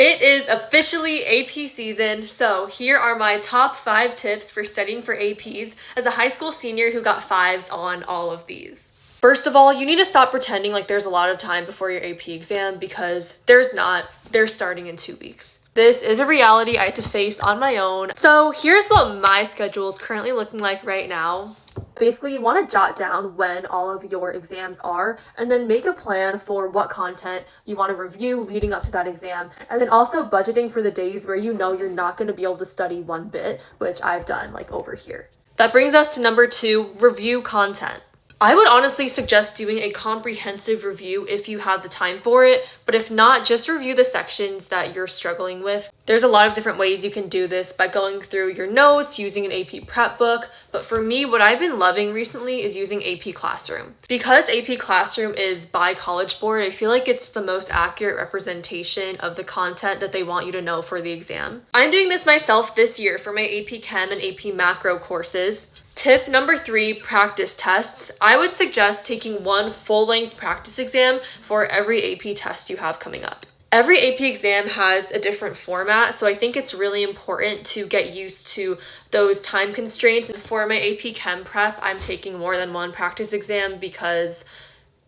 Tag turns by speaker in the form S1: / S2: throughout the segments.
S1: It is officially AP season, so here are my top 5 tips for studying for APs as a high school senior who got 5s on all of these. First of all, you need to stop pretending like there's a lot of time before your AP exam because there's not. They're starting in 2 weeks. This is a reality I had to face on my own. So here's what my schedule is currently looking like right now. Basically, you want to jot down when all of your exams are and then make a plan for what content you want to review leading up to that exam, and then also budgeting for the days where you know you're not going to be able to study one bit, which I've done like over here. That brings us to number 2, review content. I would honestly suggest doing a comprehensive review if you have the time for it, but if not, just review the sections that you're struggling with. There's a lot of different ways you can do this by going through your notes, using an AP prep book, but for me, what I've been loving recently is using AP Classroom. Because AP Classroom is by College Board, I feel like it's the most accurate representation of the content that they want you to know for the exam. I'm doing this myselm this year for my AP Chem and AP Macro courses. Tip number 3, practice tests. I would suggest taking one full-length practice exam for every AP test you have coming up. Every AP exam has a different format, so I think it's really important to get used to those time constraints. And for my AP Chem prep, I'm taking more than one practice exam because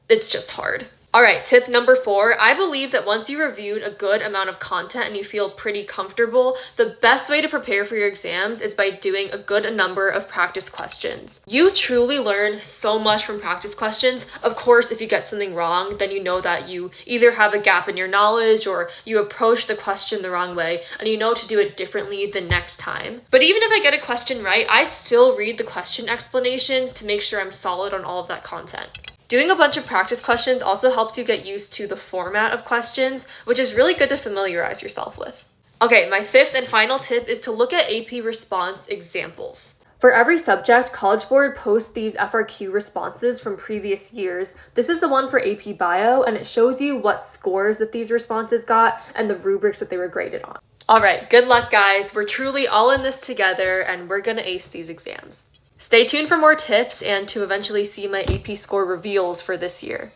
S1: it's just hard. All right, tip number 4, I believe that once you reviewed a good amount of content and you feel pretty comfortable, the best way to prepare for your exams is by doing a good number of practice questions. You truly learn so much from practice questions. Of course, if you get something wrong, then you know that you either have a gap in your knowledge or you approach the question the wrong way and you know to do it differently the next time. But even if I get a question right, I still read the question explanations to make sure I'm solid on all of that content. Doing a bunch of practice questions also helps you get used to the format of questions, which is really good to familiarize yourself with. Okay, my 5th and final tip is to look at AP response examples. For every subject, College Board posts these FRQ responses from previous years. This is the one for AP Bio, and it shows you what scores that these responses got and the rubrics that they were graded on. All right, good luck, guys. We're truly all in this together, and we're gonna ace these exams. Stay tuned for more tips and to eventually see my AP score reveals for this year.